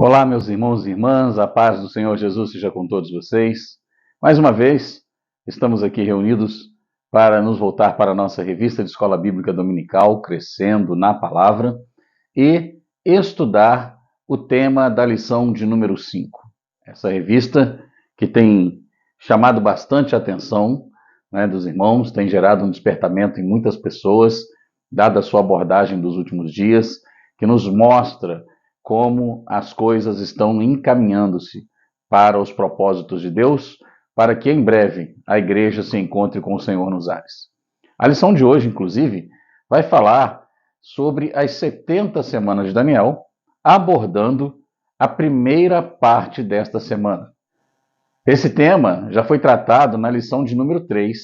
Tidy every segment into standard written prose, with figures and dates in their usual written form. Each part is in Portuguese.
Olá, meus irmãos e irmãs, a paz do Senhor Jesus seja com todos vocês. Mais uma vez, estamos aqui reunidos para nos voltar para a nossa revista de Escola Bíblica Dominical, Crescendo na Palavra, e estudar o tema da lição de número 5. Essa revista que tem chamado bastante a atenção, dos irmãos, tem gerado um despertamento em muitas pessoas, dada a sua abordagem dos últimos dias, que nos mostra como as coisas estão encaminhando-se para os propósitos de Deus, para que em breve a igreja se encontre com o Senhor nos ares. A lição de hoje, inclusive, vai falar sobre as 70 semanas de Daniel, abordando a primeira parte desta semana. Esse tema já foi tratado na lição de número 3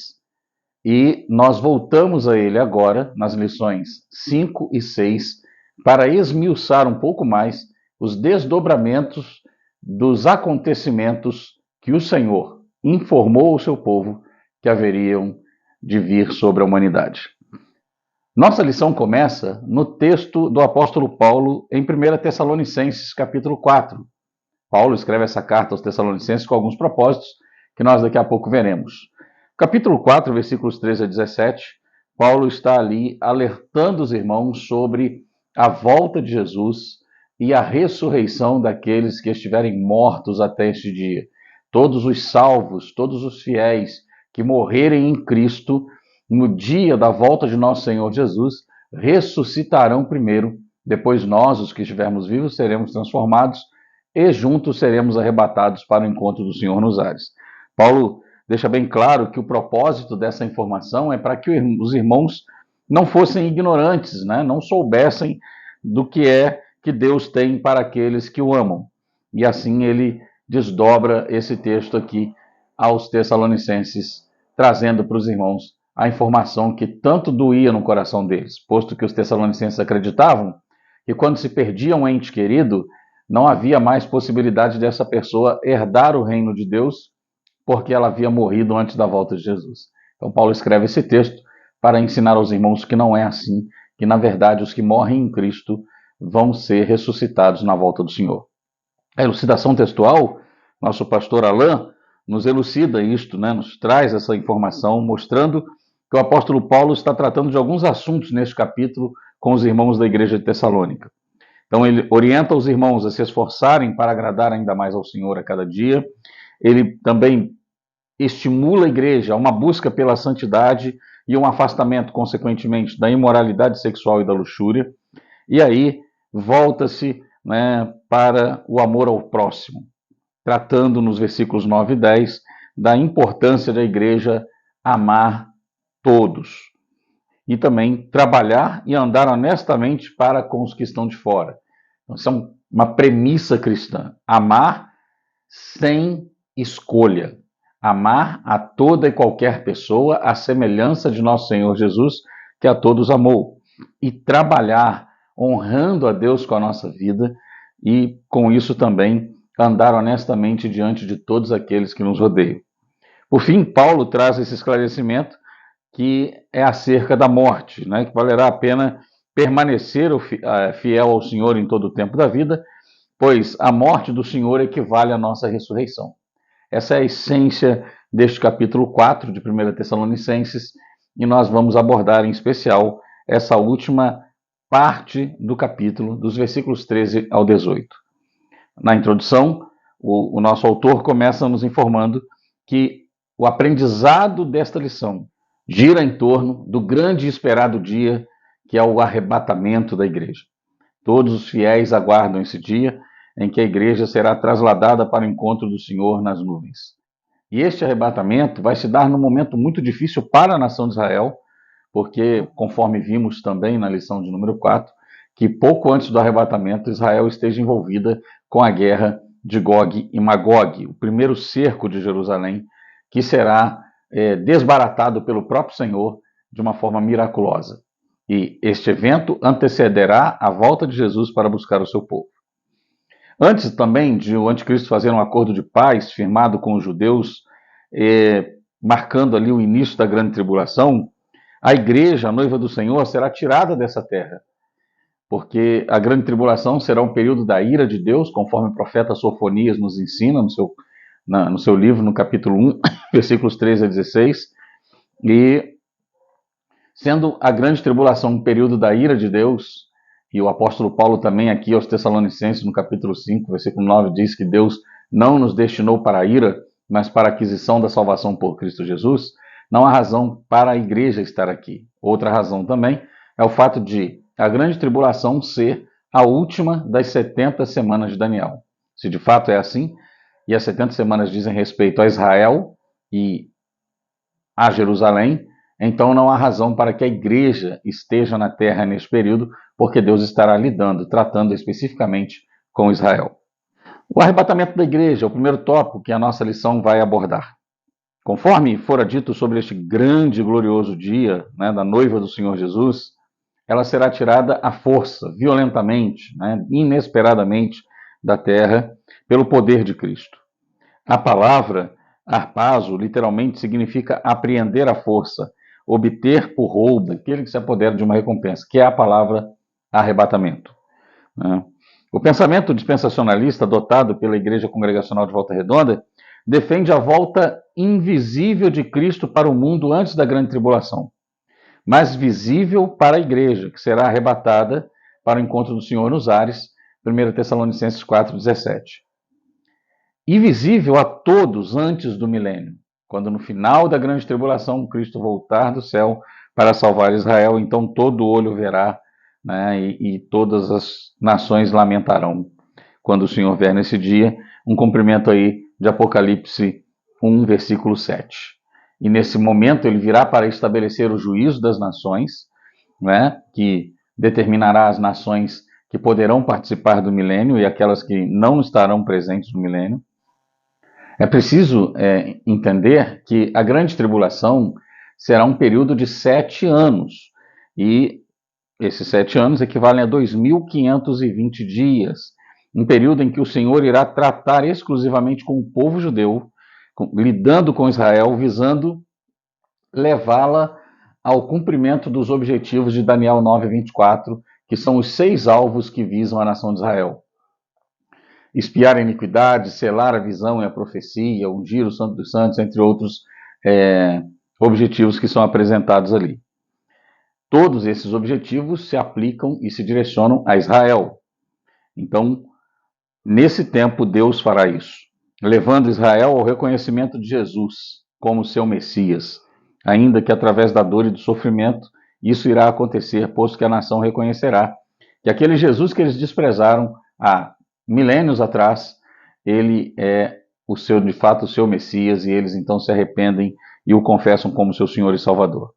e nós voltamos a ele agora nas lições 5 e 6 para esmiuçar um pouco mais os desdobramentos dos acontecimentos que o Senhor informou ao seu povo que haveriam de vir sobre a humanidade. Nossa lição começa no texto do apóstolo Paulo em 1 Tessalonicenses, capítulo 4. Paulo escreve essa carta aos Tessalonicenses com alguns propósitos que nós daqui a pouco veremos. Capítulo 4, versículos 13 a 17, Paulo está ali alertando os irmãos sobre a volta de Jesus e a ressurreição daqueles que estiverem mortos até este dia. Todos os salvos, todos os fiéis que morrerem em Cristo no dia da volta de nosso Senhor Jesus ressuscitarão primeiro, depois nós, os que estivermos vivos, seremos transformados e juntos seremos arrebatados para o encontro do Senhor nos ares. Paulo deixa bem claro que o propósito dessa informação é para que os irmãos não fossem ignorantes, não soubessem do que é que Deus tem para aqueles que o amam. E assim ele desdobra esse texto aqui aos Tessalonicenses, trazendo para os irmãos a informação que tanto doía no coração deles, posto que os Tessalonicenses acreditavam que quando se perdia um ente querido, não havia mais possibilidade dessa pessoa herdar o reino de Deus, porque ela havia morrido antes da volta de Jesus. Então Paulo escreve esse texto para ensinar aos irmãos que não é assim, que na verdade os que morrem em Cristo vão ser ressuscitados na volta do Senhor. A elucidação textual, nosso pastor Alain nos elucida isto, nos traz essa informação, mostrando que o apóstolo Paulo está tratando de alguns assuntos neste capítulo com os irmãos da igreja de Tessalônica. Então ele orienta os irmãos a se esforçarem para agradar ainda mais ao Senhor a cada dia. Ele também estimula a igreja a uma busca pela santidade e um afastamento, consequentemente, da imoralidade sexual e da luxúria. E aí volta-se para o amor ao próximo, tratando nos versículos 9 e 10 da importância da igreja amar todos e também trabalhar e andar honestamente para com os que estão de fora. Então, isso é uma premissa cristã, amar sem escolha, amar a toda e qualquer pessoa à semelhança de nosso Senhor Jesus, que a todos amou, e trabalhar honrando a Deus com a nossa vida e com isso também andar honestamente diante de todos aqueles que nos rodeiam. Por fim, Paulo traz esse esclarecimento que é acerca da morte, que valerá a pena permanecer fiel ao Senhor em todo o tempo da vida, pois a morte do Senhor equivale à nossa ressurreição. Essa é a essência deste capítulo 4 de 1 Tessalonicenses, e nós vamos abordar em especial essa última parte do capítulo, dos versículos 13 ao 18. Na introdução, o nosso autor começa nos informando que o aprendizado desta lição gira em torno do grande e esperado dia, que é o arrebatamento da igreja. Todos os fiéis aguardam esse dia em que a igreja será trasladada para o encontro do Senhor nas nuvens. E este arrebatamento vai se dar num momento muito difícil para a nação de Israel, porque, conforme vimos também na lição de número 4, que pouco antes do arrebatamento, Israel esteja envolvida com a guerra de Gog e Magog, o primeiro cerco de Jerusalém, que será desbaratado pelo próprio Senhor de uma forma miraculosa. E este evento antecederá a volta de Jesus para buscar o seu povo. Antes também de o anticristo fazer um acordo de paz firmado com os judeus, marcando ali o início da grande tribulação, a igreja, a noiva do Senhor, será tirada dessa terra, porque a grande tribulação será um período da ira de Deus, conforme o profeta Sofonias nos ensina no seu livro, no capítulo 1, versículos 13 a 16, e sendo a grande tribulação um período da ira de Deus, e o apóstolo Paulo também aqui aos Tessalonicenses, no capítulo 5, versículo 9, diz que Deus não nos destinou para a ira, mas para a aquisição da salvação por Cristo Jesus, não há razão para a igreja estar aqui. Outra razão também é o fato de a grande tribulação ser a última das 70 semanas de Daniel. Se de fato é assim, e as 70 semanas dizem respeito a Israel e a Jerusalém, então não há razão para que a igreja esteja na terra neste período, porque Deus estará lidando, tratando especificamente com Israel. O arrebatamento da igreja é o primeiro tópico que a nossa lição vai abordar. Conforme fora dito sobre este grande e glorioso dia, da noiva do Senhor Jesus, ela será tirada à força, violentamente, inesperadamente da terra, pelo poder de Cristo. A palavra harpazo literalmente significa apreender à força, obter por roubo, aquele que se apodera de uma recompensa, que é a palavra arrebatamento. O pensamento dispensacionalista adotado pela Igreja Congregacional de Volta Redonda defende a volta invisível de Cristo para o mundo antes da grande tribulação, mas visível para a igreja, que será arrebatada para o encontro do Senhor nos ares, 1 Tessalonicenses 4,17. E visível a todos antes do milênio, quando no final da grande tribulação Cristo voltar do céu para salvar Israel, então todo olho verá, e todas as nações lamentarão quando o Senhor vier nesse dia, um cumprimento aí de Apocalipse 1, versículo 7. E nesse momento ele virá para estabelecer o juízo das nações, que determinará as nações que poderão participar do milênio e aquelas que não estarão presentes no milênio. É preciso entender que a grande tribulação será um período de 7 anos, e esses 7 anos equivalem a 2.520 dias, um período em que o Senhor irá tratar exclusivamente com o povo judeu, lidando com Israel, visando levá-la ao cumprimento dos objetivos de Daniel 9:24, que são os 6 alvos que visam a nação de Israel. Espiar a iniquidade, selar a visão e a profecia, ungir o Santo dos Santos, entre outros objetivos que são apresentados ali. Todos esses objetivos se aplicam e se direcionam a Israel. Então, nesse tempo, Deus fará isso, levando Israel ao reconhecimento de Jesus como seu Messias, ainda que através da dor e do sofrimento, isso irá acontecer, posto que a nação reconhecerá que aquele Jesus que eles desprezaram há milênios atrás, ele é de fato o seu Messias, e eles então se arrependem e o confessam como seu Senhor e Salvador.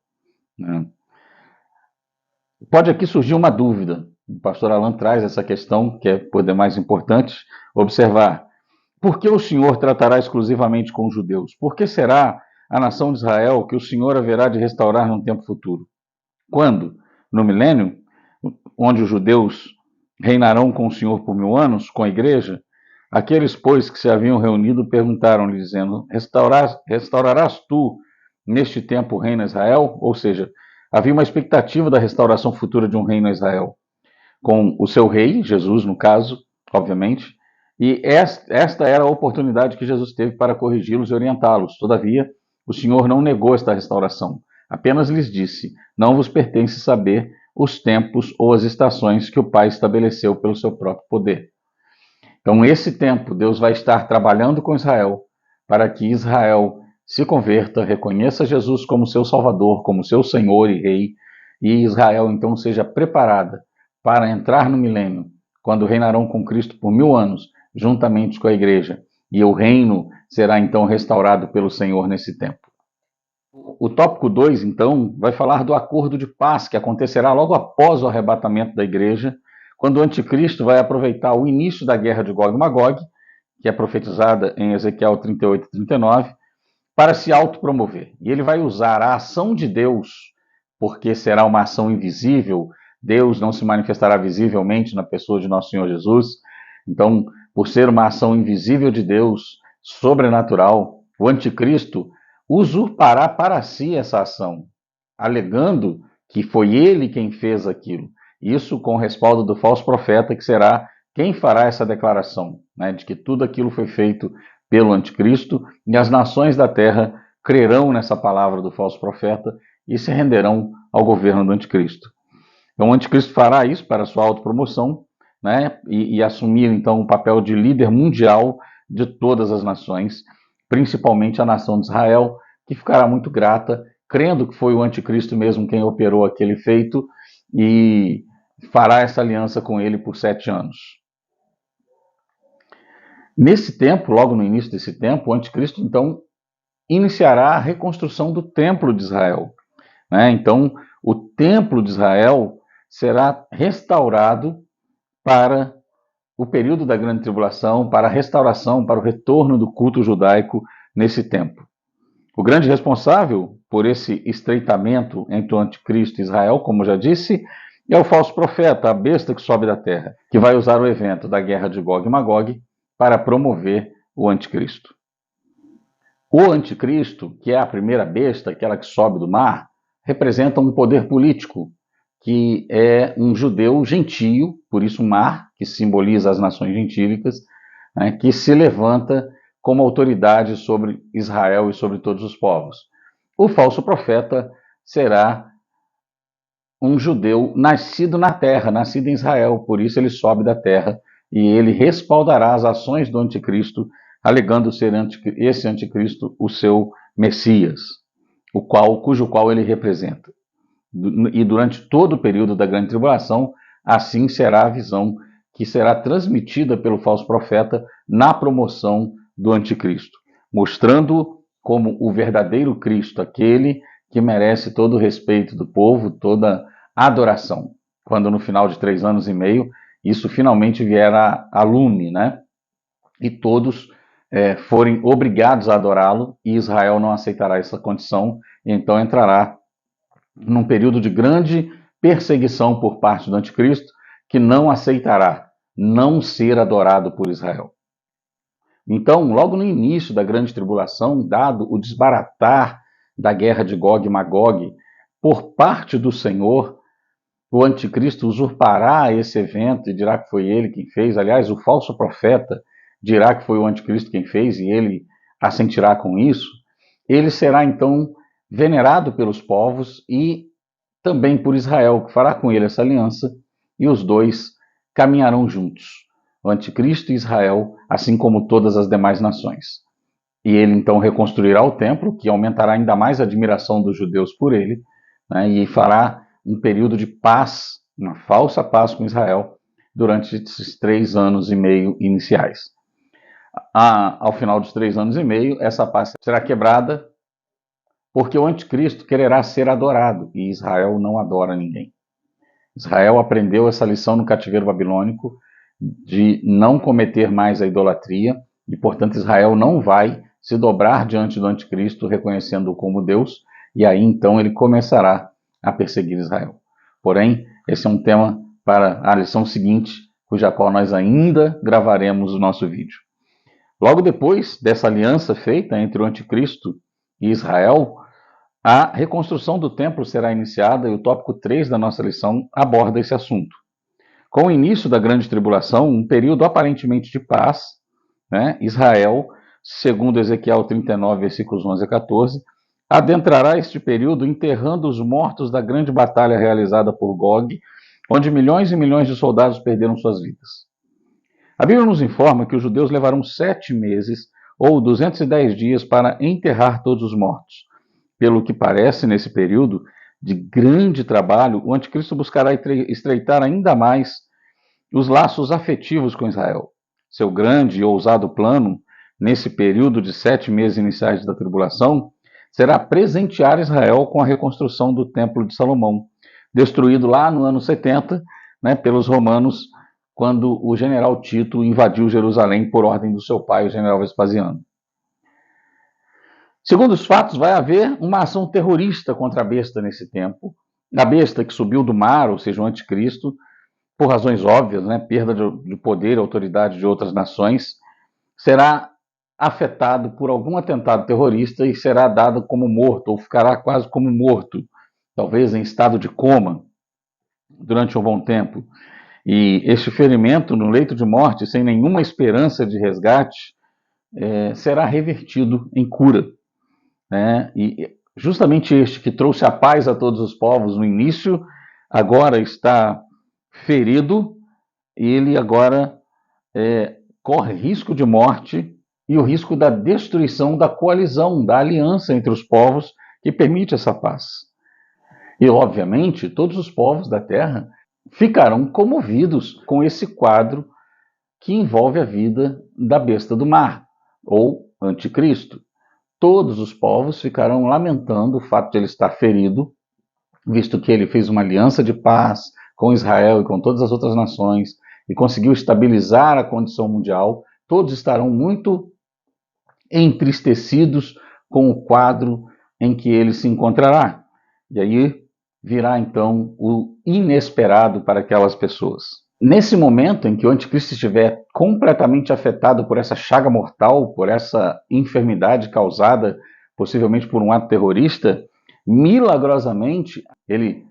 Pode aqui surgir uma dúvida. O pastor Alan traz essa questão, que é por demais importante observar. Por que o Senhor tratará exclusivamente com os judeus? Por que será a nação de Israel que o Senhor haverá de restaurar num tempo futuro? Quando? No milênio, onde os judeus reinarão com o Senhor por 1000 anos, com a igreja? Aqueles, pois, que se haviam reunido perguntaram-lhe, dizendo: restaurarás tu neste tempo o reino a Israel? Ou seja, havia uma expectativa da restauração futura de um reino a Israel, com o seu rei, Jesus no caso, obviamente, e esta era a oportunidade que Jesus teve para corrigi-los e orientá-los. Todavia, o Senhor não negou esta restauração, apenas lhes disse: não vos pertence saber os tempos ou as estações que o Pai estabeleceu pelo seu próprio poder. Então, esse tempo, Deus vai estar trabalhando com Israel para que Israel se converta, reconheça Jesus como seu Salvador, como seu Senhor e Rei, e Israel então seja preparada para entrar no milênio, quando reinarão com Cristo por 1000 anos, juntamente com a igreja, e o reino será então restaurado pelo Senhor nesse tempo. O tópico 2, então, vai falar do acordo de paz que acontecerá logo após o arrebatamento da igreja, quando o anticristo vai aproveitar o início da guerra de Gog e Magog, que é profetizada em Ezequiel 38 e 39, para se autopromover. E ele vai usar a ação de Deus, porque será uma ação invisível. Deus não se manifestará visivelmente na pessoa de nosso Senhor Jesus. Então, por ser uma ação invisível de Deus, sobrenatural, o anticristo usurpará para si essa ação, alegando que foi ele quem fez aquilo. Isso com o respaldo do falso profeta, que será quem fará essa declaração, né, de que tudo aquilo foi feito pelo anticristo, e as nações da terra crerão nessa palavra do falso profeta e se renderão ao governo do anticristo. Então o anticristo fará isso para sua autopromoção, né, e assumir então o papel de líder mundial de todas as nações, principalmente a nação de Israel, que ficará muito grata, crendo que foi o anticristo mesmo quem operou aquele feito, e fará essa aliança com ele por 7 anos. Nesse tempo, logo no início desse tempo, o anticristo então iniciará a reconstrução do templo de Israel, né? Então o templo de Israel será restaurado para o período da grande tribulação, para a restauração, para o retorno do culto judaico nesse tempo. O grande responsável por esse estreitamento entre o anticristo e Israel, como já disse, é o falso profeta, a besta que sobe da terra, que vai usar o evento da guerra de Gog e Magog para promover o anticristo. O anticristo, que é a primeira besta, aquela que sobe do mar, representa um poder político, que é um judeu gentio, por isso mar, que simboliza as nações gentílicas, né, que se levanta como autoridade sobre Israel e sobre todos os povos. O falso profeta será um judeu nascido na terra, nascido em Israel, por isso ele sobe da terra e ele respaldará as ações do anticristo, alegando ser esse anticristo o seu Messias, cujo qual ele representa. E durante todo o período da grande tribulação, assim será a visão que será transmitida pelo falso profeta na promoção do anticristo, mostrando como o verdadeiro Cristo, aquele que merece todo o respeito do povo, toda a adoração. Quando no final de 3 anos e meio, isso finalmente vier a lume, né? E todos forem obrigados a adorá-lo, e Israel não aceitará essa condição, e então entrará num período de grande perseguição por parte do anticristo, que não aceitará não ser adorado por Israel. Então, logo no início da grande tribulação, dado o desbaratar da guerra de Gog e Magog por parte do Senhor, o anticristo usurpará esse evento e dirá que foi ele quem fez. Aliás, o falso profeta dirá que foi o anticristo quem fez e ele assentirá com isso. Ele será então venerado pelos povos e também por Israel, que fará com ele essa aliança, e os dois caminharão juntos, o anticristo e Israel, assim como todas as demais nações. E ele então reconstruirá o templo, que aumentará ainda mais a admiração dos judeus por ele, né, e fará um período de paz, uma falsa paz com Israel, durante esses 3 anos e meio iniciais. Ao final dos 3 anos e meio, essa paz será quebrada, porque o anticristo quererá ser adorado, e Israel não adora ninguém. Israel aprendeu essa lição no cativeiro babilônico, de não cometer mais a idolatria, e portanto Israel não vai se dobrar diante do anticristo, reconhecendo-o como Deus, e aí então ele começará a perseguir Israel. Porém, esse é um tema para a lição seguinte, cuja qual nós ainda gravaremos o nosso vídeo. Logo depois dessa aliança feita entre o anticristo e Israel, a reconstrução do templo será iniciada, e o tópico 3 da nossa lição aborda esse assunto. Com o início da grande tribulação, um período aparentemente de paz, né, Israel, segundo Ezequiel 39, versículos 11 a 14, adentrará este período enterrando os mortos da grande batalha realizada por Gog, onde milhões e milhões de soldados perderam suas vidas. A Bíblia nos informa que os judeus levarão 7 meses ou 210 dias para enterrar todos os mortos. Pelo que parece, nesse período de grande trabalho, o anticristo buscará estreitar ainda mais os laços afetivos com Israel. Seu grande e ousado plano, nesse período de 7 meses iniciais da tribulação, será presentear Israel com a reconstrução do Templo de Salomão, destruído lá no ano 70, né, pelos romanos, quando o general Tito invadiu Jerusalém por ordem do seu pai, o general Vespasiano. Segundo os fatos, vai haver uma ação terrorista contra a besta nesse tempo. A besta que subiu do mar, ou seja, o anticristo, por razões óbvias, né, perda de poder e autoridade de outras nações, será afetado por algum atentado terrorista e será dado como morto, ou ficará quase como morto, talvez em estado de coma. durante um bom tempo, e este ferimento no leito de morte, sem nenhuma esperança de resgate, será revertido em cura, né? E justamente este que trouxe a paz a todos os povos no início, agora está ferido, e ele agora corre risco de morte e o risco da destruição da coalizão, da aliança entre os povos que permite essa paz. E, obviamente, todos os povos da terra ficarão comovidos com esse quadro que envolve a vida da besta do mar, ou anticristo. Todos os povos ficarão lamentando o fato de ele estar ferido, visto que ele fez uma aliança de paz com Israel e com todas as outras nações e conseguiu estabilizar a condição mundial. Todos estarão muito entristecidos com o quadro em que ele se encontrará. E aí virá então o inesperado para aquelas pessoas. Nesse momento em que o anticristo estiver completamente afetado por essa chaga mortal, por essa enfermidade causada possivelmente por um ato terrorista, milagrosamente ele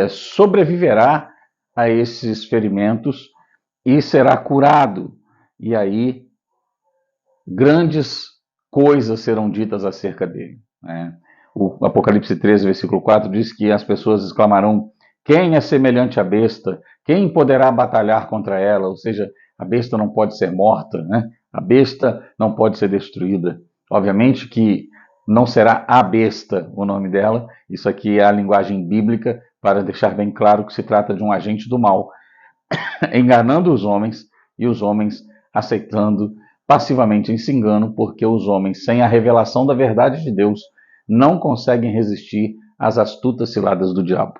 sobreviverá a esses ferimentos e será curado. E aí grandes coisas serão ditas acerca dele, né? O Apocalipse 13, versículo 4 diz que as pessoas exclamarão: quem é semelhante à besta? Quem poderá batalhar contra ela? Ou seja, a besta não pode ser morta, né? A besta não pode ser destruída. Obviamente que não será a besta o nome dela. Isso aqui é a linguagem bíblica para deixar bem claro que se trata de um agente do mal, enganando os homens e os homens aceitando passivamente esse engano, porque os homens, sem a revelação da verdade de Deus, não conseguem resistir às astutas ciladas do diabo.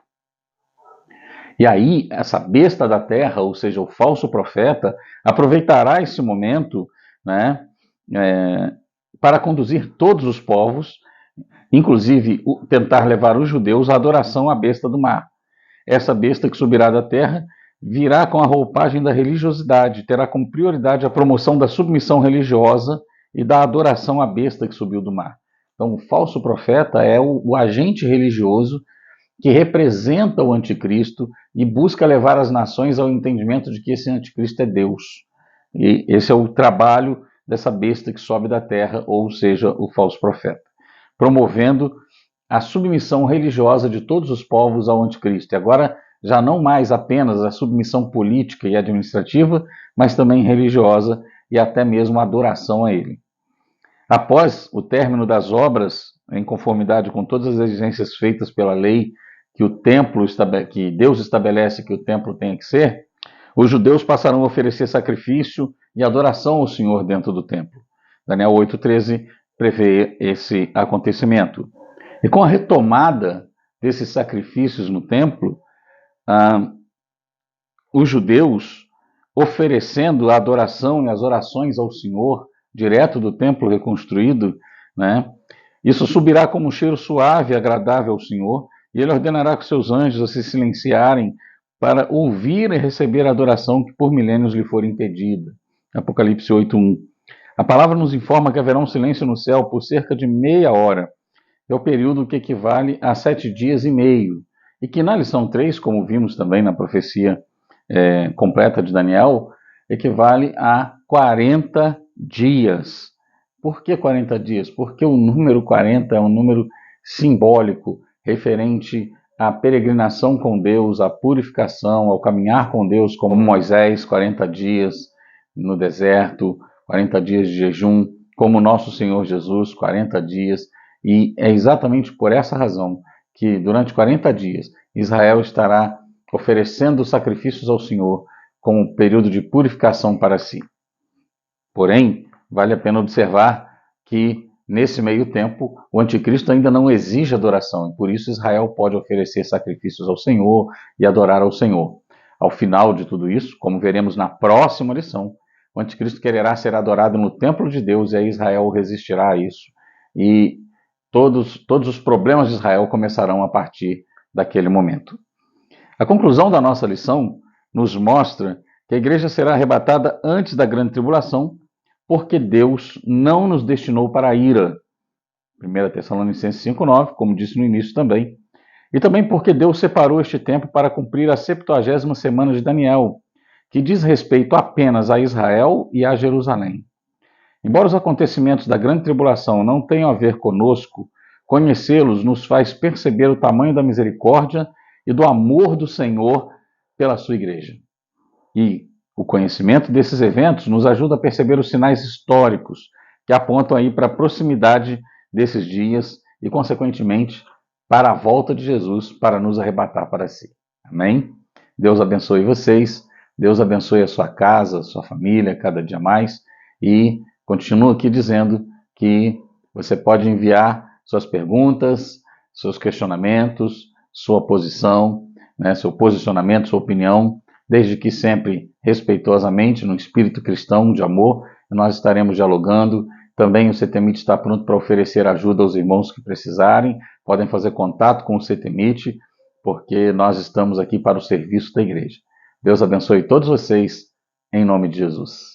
E aí, essa besta da terra, ou seja, o falso profeta, aproveitará esse momento, né, para conduzir todos os povos, inclusive tentar levar os judeus à adoração à besta do mar. Essa besta que subirá da terra virá com a roupagem da religiosidade, terá como prioridade a promoção da submissão religiosa e da adoração à besta que subiu do mar. Então, o falso profeta é o agente religioso que representa o anticristo e busca levar as nações ao entendimento de que esse anticristo é Deus. E esse é o trabalho dessa besta que sobe da terra, ou seja, o falso profeta, promovendo a submissão religiosa de todos os povos ao anticristo. E agora, já não mais apenas a submissão política e administrativa, mas também religiosa e até mesmo a adoração a ele. Após o término das obras, em conformidade com todas as exigências feitas pela lei que Deus estabelece que o templo tenha que ser, os judeus passarão a oferecer sacrifício e adoração ao Senhor dentro do templo. Daniel 8,13 prevê esse acontecimento. E com a retomada desses sacrifícios no templo, os judeus oferecendo a adoração e as orações ao Senhor direto do templo reconstruído, né? Isso subirá como um cheiro suave e agradável ao Senhor, e ele ordenará com seus anjos a se silenciarem para ouvir e receber a adoração que por milênios lhe for impedida. Apocalipse 8:1. A palavra nos informa que haverá um silêncio no céu por cerca de meia hora. É o período que equivale a 7 dias e meio. E que na lição 3, como vimos também na profecia completa de Daniel, equivale a 40 dias. Por que 40 dias? Porque o número 40 é um número simbólico, referente à peregrinação com Deus, à purificação, ao caminhar com Deus, como Moisés, 40 dias no deserto, 40 dias de jejum, como nosso Senhor Jesus, 40 dias. E é exatamente por essa razão que durante 40 dias Israel estará oferecendo sacrifícios ao Senhor como um período de purificação para si. Porém, vale a pena observar que nesse meio tempo o anticristo ainda não exige adoração, e por isso Israel pode oferecer sacrifícios ao Senhor e adorar ao Senhor. Ao final de tudo isso, como veremos na próxima lição, o anticristo quererá ser adorado no templo de Deus e aí Israel resistirá a isso. E todos os problemas de Israel começarão a partir daquele momento. A conclusão da nossa lição nos mostra que a igreja será arrebatada antes da grande tribulação, porque Deus não nos destinou para a ira. 1 Tessalonicenses 5,9, como disse no início também. E também porque Deus separou este tempo para cumprir a 70ª semana de Daniel, que diz respeito apenas a Israel e a Jerusalém. Embora os acontecimentos da grande tribulação não tenham a ver conosco, conhecê-los nos faz perceber o tamanho da misericórdia e do amor do Senhor pela sua igreja. E o conhecimento desses eventos nos ajuda a perceber os sinais históricos que apontam aí para a proximidade desses dias e, consequentemente, para a volta de Jesus para nos arrebatar para si. Amém? Deus abençoe vocês, Deus abençoe a sua casa, a sua família, cada dia mais. E continuo aqui dizendo que você pode enviar suas perguntas, seus questionamentos, sua posição, seu posicionamento, sua opinião, desde que sempre respeitosamente, no espírito cristão de amor, nós estaremos dialogando. Também o CTMIT está pronto para oferecer ajuda aos irmãos que precisarem. Podem fazer contato com o CTMIT, porque nós estamos aqui para o serviço da igreja. Deus abençoe todos vocês, em nome de Jesus.